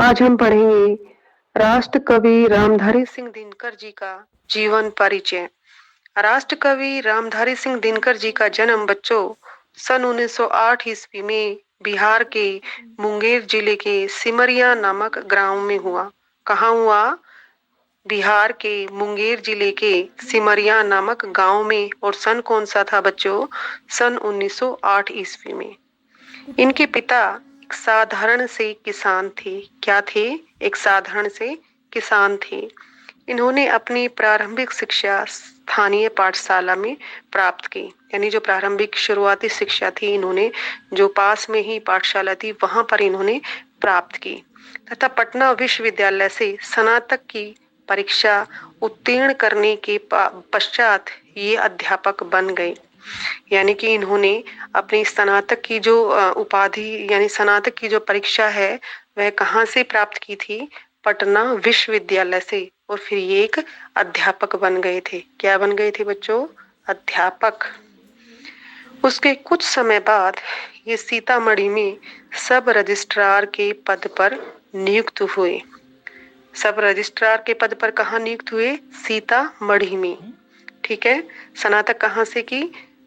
आज हम पढ़ेंगे राष्ट्र कवि रामधारी सिंह दिनकर जी का जीवन परिचय। राष्ट्र कवि रामधारी सिंह दिनकर जी का जन्म बच्चों सन 1908 ईस्वी में बिहार के मुंगेर जिले के सिमरिया नामक ग्राम में हुआ। कहाँ हुआ? बिहार के मुंगेर जिले के सिमरिया नामक गांव में। और सन कौन सा था बच्चों? सन 1908 ईस्वी में। इनके पिता एक साधारण से किसान थे। क्या थे? एक साधारण से किसान थे। इन्होंने अपनी प्रारंभिक शिक्षा स्थानीय पाठशाला में प्राप्त की। यानी जो प्रारंभिक शुरुआती शिक्षा थी, इन्होंने जो पास में ही पाठशाला थी वहां पर इन्होंने प्राप्त की तथा पटना विश्वविद्यालय से स्नातक की परीक्षा उत्तीर्ण करने के पश्चात ये अध्यापक बन गए। यानी कि इन्होंने अपनी स्नातक की जो उपाधि यानी स्नातक की जो परीक्षा है वह कहाँ से प्राप्त की थी? पटना विश्वविद्यालय से। और फिर ये एक अध्यापक बन गए थे। क्या बन गए थे बच्चों? अध्यापक। उसके कुछ समय बाद ये सीतामढ़ी में सब रजिस्ट्रार के पद पर नियुक्त हुए। सब रजिस्ट्रार के पद पर कहाँ नियुक्त हुए? सीतामढ़ी में। ठीक है। स्नातक कहाँ से की?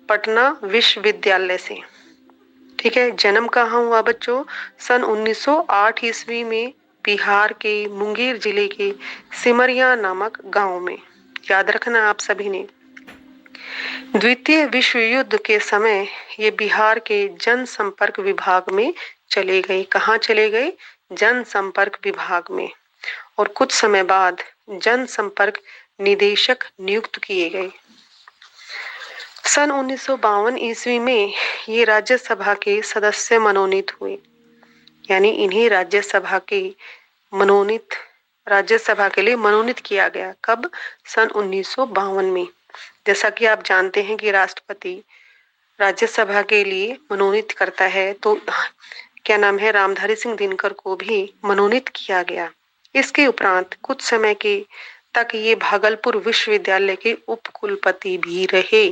पटना विश्वविद्यालय से। ठीक है। जन्म कहाँ हुआ बच्चों? सन 1908 ईस्वी में बिहार के मुंगेर जिले के सिमरिया नामक गांव में। याद रखना आप सभी ने। द्वितीय विश्व युद्ध के समय ये बिहार के जनसंपर्क विभाग में चले गए। कहाँ चले गए? जनसंपर्क विभाग में। और कुछ समय बाद जनसंपर्क निदेशक नियुक्त किए गए। सन 1952 ईस्वी में ये राज्यसभा के सदस्य मनोनीत हुए। यानी इन्हें राज्यसभा के लिए मनोनीत किया गया। कब? सन 1952 में। जैसा कि आप जानते हैं कि राष्ट्रपति राज्यसभा के लिए मनोनीत करता है, तो क्या नाम है, रामधारी सिंह दिनकर को भी मनोनीत किया गया। इसके उपरांत कुछ समय के तक ये भागलपुर विश्वविद्यालय के उपकुलपति भी रहे।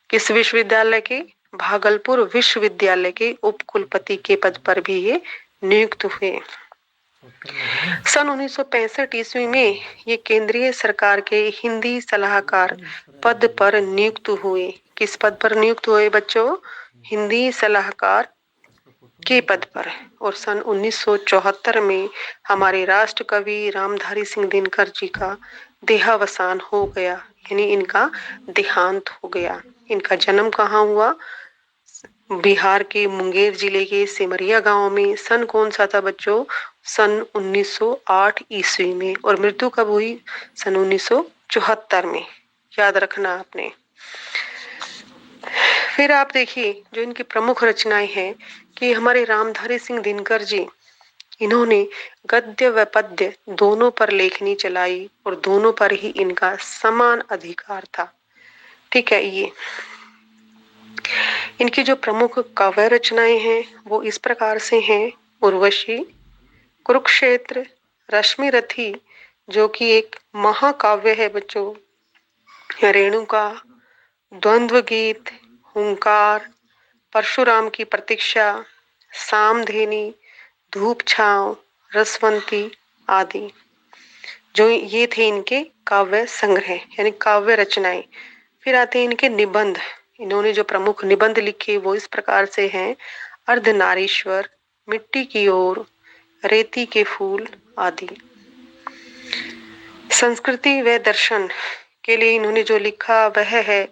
किस विश्वविद्यालय के? भागलपुर विश्वविद्यालय के उपकुलपति के पद पर भी ये नियुक्त हुए। सन 1965 ईस्वी में ये केंद्रीय सरकार के हिंदी सलाहकार पद पर नियुक्त हुए। किस पद पर नियुक्त हुए बच्चों? हिंदी सलाहकार के पद पर। और सन 1974 में हमारे राष्ट्र कवि रामधारी सिंह दिनकर जी का देहावसान हो गया। यानी इनका देहांत हो गया। इनका जन्म कहाँ हुआ? बिहार के मुंगेर जिले के सिमरिया गांव में। सन कौन सा था बच्चों? सन 1908 ईस्वी में। और मृत्यु कब हुई? सन 1974 में। याद रखना आपने। फिर आप देखिए जो इनकी प्रमुख रचनाएं हैं कि हमारे रामधारी सिंह दिनकर जी, इन्होंने गद्य व पद्य दोनों पर लेखनी चलाई और दोनों पर ही इनका समान अधिकार था। ठीक है। ये इनकी जो प्रमुख काव्य रचनाएं हैं वो इस प्रकार से हैं। उर्वशी, कुरुक्षेत्र, रश्मि रथी जो कि एक महाकाव्य है बच्चों, रेणुका, द्वंद्व गीत, हुंकार, परशुराम की प्रतीक्षा, सामधेनी, धूप छांव, रसवंती आदि, जो ये थे इनके काव्य संग्रह यानी काव्य रचनाएं। फिर आते हैं इनके निबंध। इन्होंने जो प्रमुख निबंध लिखे वो इस प्रकार से हैं। अर्धनारीश्वर, मिट्टी की ओर, रेती के फूल आदि। संस्कृति व दर्शन के लिए इन्होंने जो लिखा वह है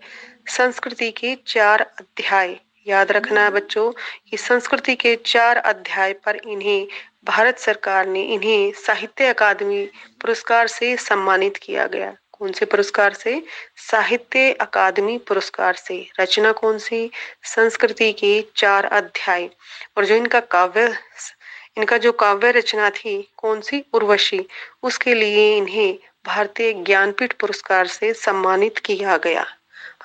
संस्कृति के 4 अध्याय। याद रखना है बच्चों कि संस्कृति के 4 अध्याय पर इन्हें भारत सरकार ने इन्हें साहित्य अकादमी पुरस्कार से सम्मानित किया गया। कौन से पुरस्कार से? साहित्य अकादमी पुरस्कार से। रचना कौन सी? संस्कृति के 4 अध्याय। और जो इनका जो काव्य रचना थी कौन सी? उर्वशी, उसके लिए इन्हें भारतीय ज्ञानपीठ पुरस्कार से सम्मानित किया गया।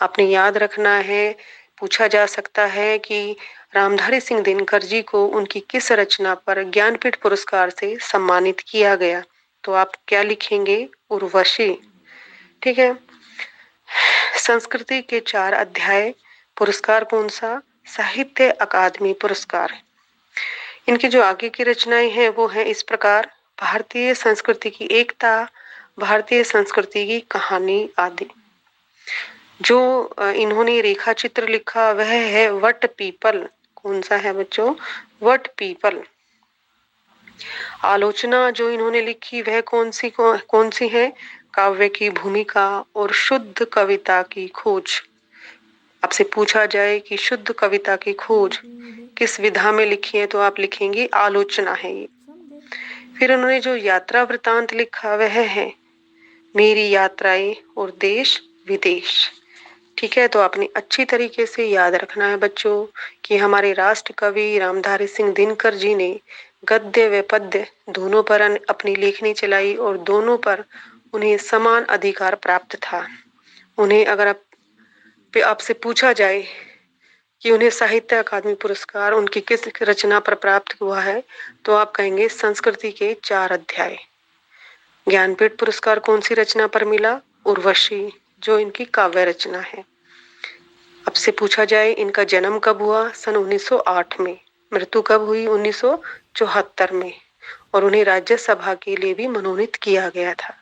आपने याद रखना है। पूछा जा सकता है कि रामधारी सिंह दिनकर जी को उनकी किस रचना पर ज्ञानपीठ पुरस्कार से सम्मानित किया गया? तो आप क्या लिखेंगे? उर्वशी। ठीक है। संस्कृति के 4 अध्याय पुरस्कार कौन सा? साहित्य अकादमी पुरस्कार। इनकी जो आगे की रचनाएं हैं वो है इस प्रकार: भारतीय संस्कृति की एकता, भारतीय संस्कृति की कहानी आदि। जो इन्होंने रेखा चित्र लिखा वह है वट पीपल। कौन सा है बच्चों? What people. आलोचना जो इन्होंने लिखी वह कौन सी है? काव्य की भूमिका और शुद्ध कविता की खोज। आपसे पूछा जाए कि शुद्ध कविता की खोज किस विधा में लिखी है तो आप लिखेंगे आलोचना है ये। फिर उन्होंने जो यात्रा वृतांत लिखा वह है मेरी यात्राएं और देश विदेश। ठीक है, तो आपने अच्छी तरीके से याद रखना है बच्चों कि हमारे राष्ट्र कवि रामधारी सिंह दिनकर जी ने गद्य व पद्य दोनों पर अपनी लेखनी चलाई और दोनों पर उन्हें समान अधिकार प्राप्त था। उन्हें अगर आपसे पूछा जाए कि उन्हें साहित्य अकादमी पुरस्कार उनकी किस रचना पर प्राप्त हुआ है तो आप कहेंगे संस्कृति के 4 अध्याय। ज्ञानपीठ पुरस्कार कौन सी रचना पर मिला? उर्वशी, जो इनकी काव्य रचना है। आपसे पूछा जाए इनका जन्म कब हुआ? सन 1908 में। मृत्यु कब हुई? 1974 में। और उन्हें राज्यसभा के लिए भी मनोनीत किया गया था।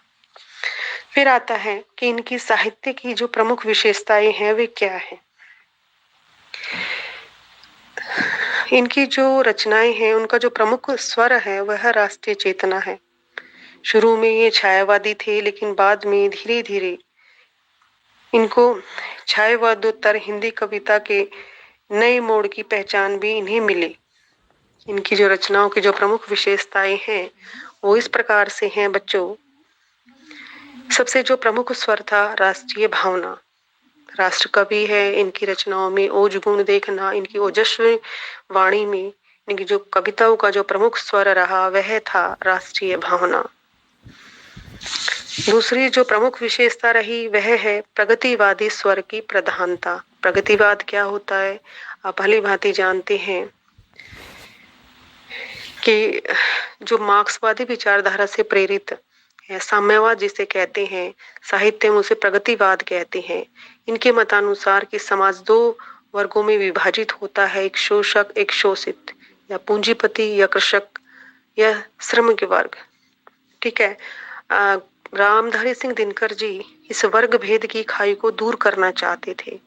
फिर आता है कि इनकी साहित्य की जो प्रमुख विशेषताएं हैं वे क्या है। इनकी जो रचनाएं हैं उनका जो प्रमुख स्वर है वह राष्ट्रीय चेतना है। शुरू में ये छायावादी थे लेकिन बाद में धीरे धीरे इनको छायावादोत्तर हिंदी कविता के नए मोड़ की पहचान भी इन्हें मिली। इनकी जो रचनाओं की जो प्रमुख विशेषताएं हैं वो इस प्रकार से हैं बच्चों। सबसे जो प्रमुख स्वर था राष्ट्रीय भावना। राष्ट्र कवि है, इनकी रचनाओं में ओज गुण देखना, इनकी ओजस्वी वाणी में इनकी जो कविताओं का जो प्रमुख स्वर रहा वह था राष्ट्रीय भावना। दूसरी जो प्रमुख विशेषता रही वह है प्रगतिवादी स्वर की प्रधानता। प्रगतिवाद क्या होता है आप भली भांति जानते हैं कि जो मार्क्सवादी विचारधारा से प्रेरित है, साम्यवाद जिसे कहते हैं, साहित्य में उसे प्रगतिवाद कहते हैं। इनके मतानुसार कि समाज 2 वर्गों में विभाजित होता है, एक शोषक एक शोषित, या पूंजीपति या कृषक या श्रम के वर्ग। ठीक है, रामधारी सिंह दिनकर जी इस वर्ग भेद की खाई को दूर करना चाहते थे।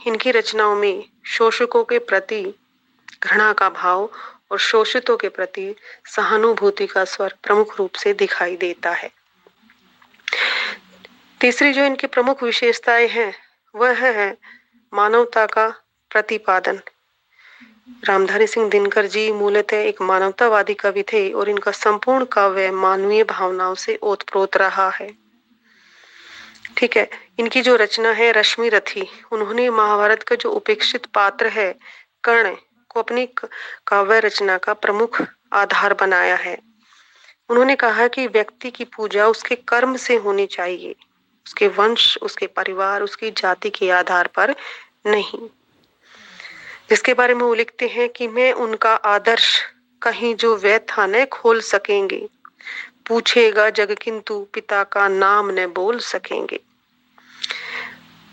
इनकी रचनाओं में शोषकों के प्रति घृणा का भाव और शोषितों के प्रति सहानुभूति का स्वर प्रमुख रूप से दिखाई देता है। तीसरी जो इनकी प्रमुख विशेषताएं हैं वह है मानवता का प्रतिपादन। रामधारी सिंह दिनकर जी मूलतः एक मानवतावादी कवि थे और इनका संपूर्ण काव्य मानवीय भावनाओं से ओतप्रोत रहा है। ठीक है, इनकी जो रचना है रश्मि रथी, उन्होंने महाभारत का जो उपेक्षित पात्र है कर्ण को अपनी काव्य रचना का प्रमुख आधार बनाया है। उन्होंने कहा कि व्यक्ति की पूजा उसके कर्म से होनी चाहिए, उसके वंश, उसके परिवार, उसकी जाति के आधार पर नहीं। जिसके बारे में वो लिखते हैं कि मैं उनका आदर्श कहीं जो व्यथा न खोल सकेंगे, पूछेगा जग किंतु पिता का नाम न बोल सकेंगे।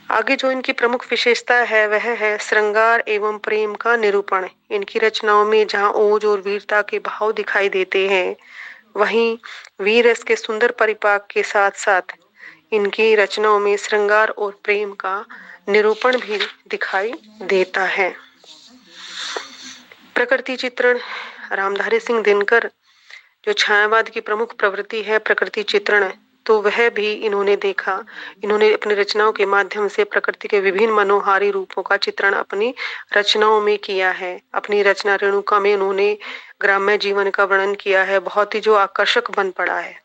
आगे जो इनकी प्रमुख विशेषता है वह है श्रृंगार एवं प्रेम का निरूपण। इनकी रचनाओं में जहाँ ओज और वीरता के भाव दिखाई देते हैं वहीं वीर रस के सुंदर परिपाक के साथ साथ इनकी रचनाओं में श्रृंगार और प्रेम का निरूपण भी दिखाई देता है। प्रकृति चित्रण, रामधारी सिंह दिनकर जो छायावाद की प्रमुख प्रवृत्ति है प्रकृति चित्रण, तो वह भी इन्होंने देखा। इन्होंने अपनी रचनाओं के माध्यम से प्रकृति के विभिन्न मनोहारी रूपों का चित्रण अपनी रचनाओं में किया है। अपनी रचना रेणुका में उन्होंने ग्राम्य जीवन का वर्णन किया है, बहुत ही जो आकर्षक बन पड़ा है।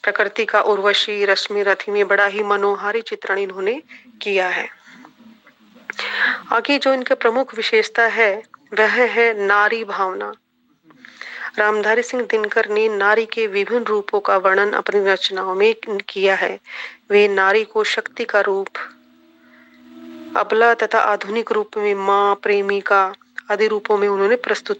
प्रकृति का उर्वशी, रश्मि रथी में बड़ा ही मनोहारी चित्रण इन्होंने किया है। आगे जो इनका प्रमुख विशेषता है वह है नारी भावना। रामधारी सिंह दिनकर ने नारी के विभिन्न रूपों का वर्णन अपनी रचनाओं में किया है। वे नारी को शक्ति का रूप, अबला तथा आधुनिक रूप में माँ, प्रेमिका आदि रूपों में उन्होंने प्रस्तुत